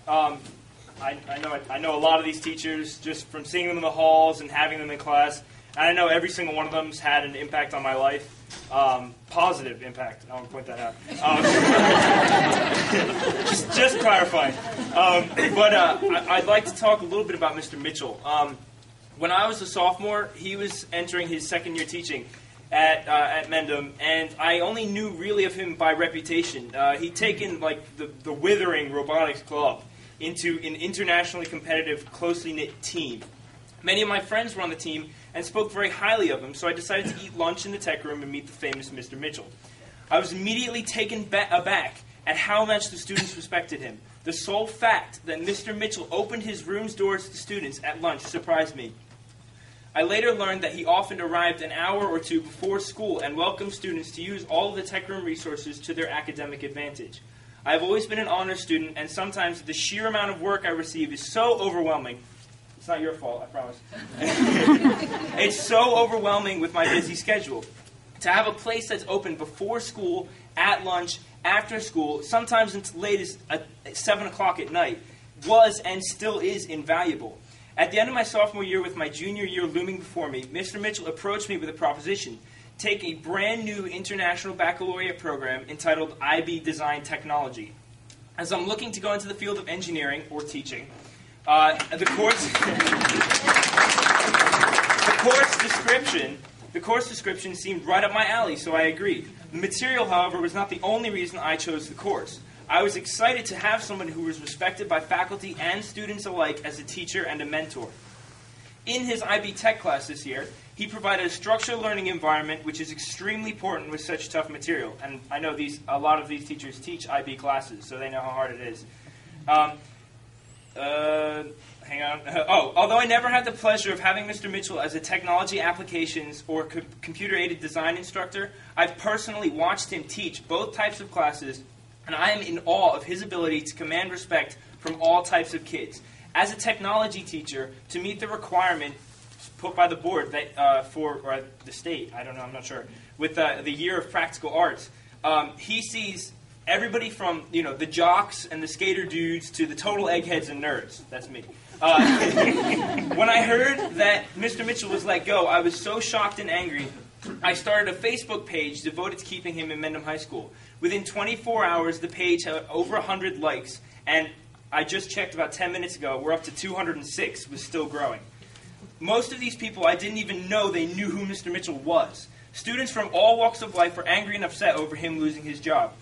Um, I know a lot of these teachers just from seeing them in the halls and having them in class. And I know every single one of them's had an impact on my life, positive impact. I want to point that out. Just clarifying. But I'd like to talk a little bit about Mr. Mitchell. When I was a sophomore, he was entering his second year teaching at Mendham, and I only knew really of him by reputation. He'd taken like the Withering Robotics Club into an internationally competitive, closely knit team. Many of my friends were on the team and spoke very highly of him, so I decided to eat lunch in the tech room and meet the famous Mr. Mitchell. I was immediately taken aback at how much the students respected him. The sole fact that Mr. Mitchell opened his room's doors to students at lunch surprised me. I later learned that he often arrived an hour or two before school and welcomed students to use all of the tech room resources to their academic advantage. I have always been an honors student, and sometimes the sheer amount of work I receive is so overwhelming. It's not your fault, I promise. It's so overwhelming with my busy schedule. To have a place that's open before school, at lunch, after school, sometimes as late as 7 o'clock at night, was and still is invaluable. At the end of my sophomore year with my junior year looming before me, Mr. Mitchell approached me with a proposition. Take a brand new international baccalaureate program entitled IB Design Technology. As I'm looking to go into the field of engineering or teaching, the course description seemed right up my alley, so I agreed. The material, however, was not the only reason I chose the course. I was excited to have someone who was respected by faculty and students alike as a teacher and a mentor. In his IB Tech class this year, he provided a structured learning environment which is extremely important with such tough material. And I know a lot of these teachers teach IB classes, so they know how hard it is. Hang on. Although I never had the pleasure of having Mr. Mitchell as a technology applications or computer-aided design instructor, I've personally watched him teach both types of classes, and I am in awe of his ability to command respect from all types of kids. As a technology teacher, to meet the requirement put by the board that or the state, I don't know, I'm not sure, with the year of practical arts, he sees everybody from the jocks and the skater dudes to the total eggheads and nerds. That's me. When I heard that Mr. Mitchell was let go, I was so shocked and angry. I started a Facebook page devoted to keeping him in Mendham High School. Within 24 hours, the page had over 100 likes, and I just checked about 10 minutes ago, we're up to 206, was still growing. Most of these people, I didn't even know they knew who Mr. Mitchell was. Students from all walks of life were angry and upset over him losing his job.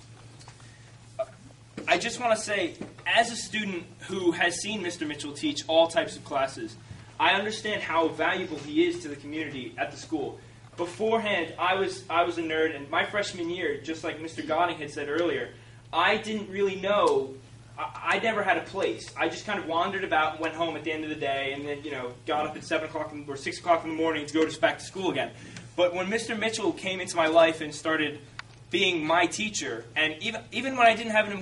I just want to say, as a student who has seen Mr. Mitchell teach all types of classes, I understand how valuable he is to the community at the school. Beforehand, I was a nerd, and my freshman year, just like Mr. Godding had said earlier, I didn't really know. I never had a place. I just kind of wandered about and went home at the end of the day, and then got up at 7 o'clock or 6 o'clock in the morning to go back to school again. But when Mr. Mitchell came into my life and started being my teacher, and even when I didn't have him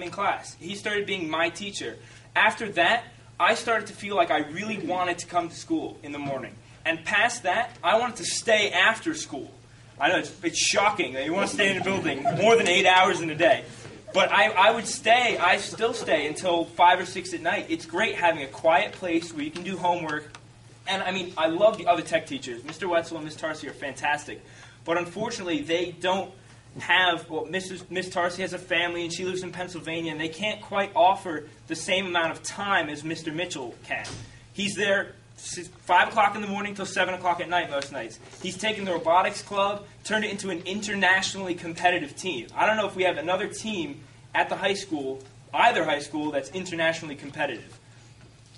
in class, he started being my teacher. After that, I started to feel like I really wanted to come to school in the morning. And past that, I wanted to stay after school. I know it's shocking that you want to stay in a building more than 8 hours in a day. But I still stay until 5 or 6 at night. It's great having a quiet place where you can do homework. And I mean, I love the other tech teachers. Mr. Wetzel and Ms. Tarsi are fantastic. But unfortunately, they don't have, Ms. Tarsi has a family and she lives in Pennsylvania, and they can't quite offer the same amount of time as Mr. Mitchell can. He's there 5 o'clock in the morning till 7 o'clock at night most nights. He's taken the robotics club, turned it into an internationally competitive team. I don't know if we have another team at the high school, either high school, that's internationally competitive.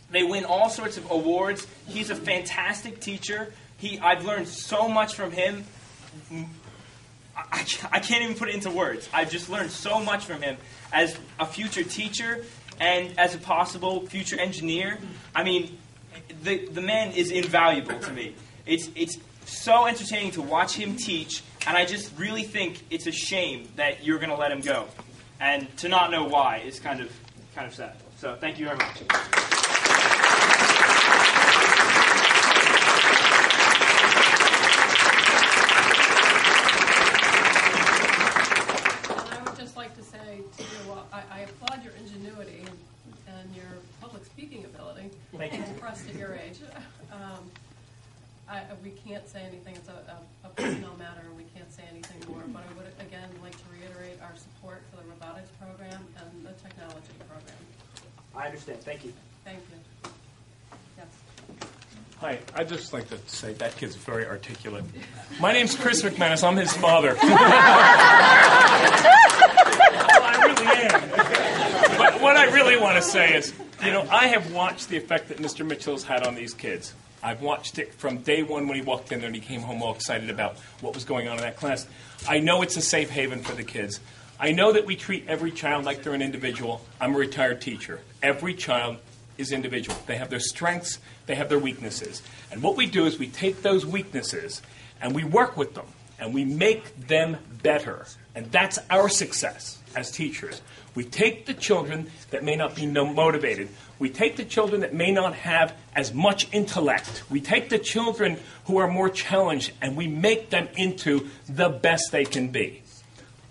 They win all sorts of awards. He's a fantastic teacher. I've learned so much from him. I can't even put it into words. I've just learned so much from him as a future teacher and as a possible future engineer. I mean, the man is invaluable to me. It's so entertaining to watch him teach, and I just really think it's a shame that you're going to let him go. And to not know why is kind of sad. So thank you very much. I would just like to say to you, I applaud your ingenuity in your public speaking ability. Thank you. I'm impressed at your age. We can't say anything. It's a personnel matter, and we can't say anything more. But I would, again, like to reiterate our support for the robotics program and the technology program. I understand. Thank you. Thank you. Yes. Hi, I'd just like to say that kid's very articulate. My name's Chris McManus. I'm his father. Well, I really am. But what I really want to say is, I have watched the effect that Mr. Mitchell's had on these kids. I've watched it from day one when he walked in there and he came home all excited about what was going on in that class. I know it's a safe haven for the kids. I know that we treat every child like they're an individual. I'm a retired teacher. Every child is individual. They have their strengths, they have their weaknesses. And what we do is we take those weaknesses and we work with them and we make them better. And that's our success as teachers. We take the children that may not be motivated. We take the children that may not have as much intellect. We take the children who are more challenged and we make them into the best they can be.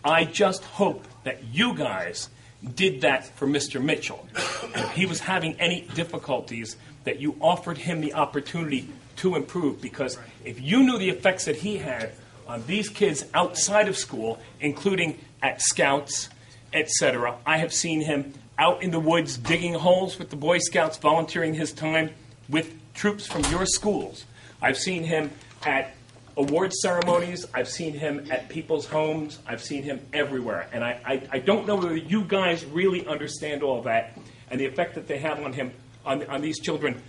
I just hope that you guys did that for Mr. Mitchell. And if he was having any difficulties, that you offered him the opportunity to improve. Because if you knew the effects that he had on these kids outside of school, including at Scouts, etc., I have seen him out in the woods digging holes with the Boy Scouts, volunteering his time with troops from your schools. I've seen him at award ceremonies. I've seen him at people's homes. I've seen him everywhere. And I don't know whether you guys really understand all that and the effect that they have on him, on these children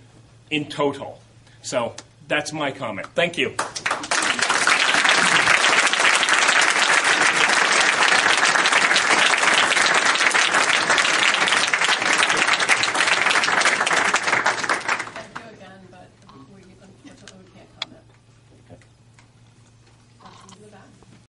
in total. So that's my comment. Thank you.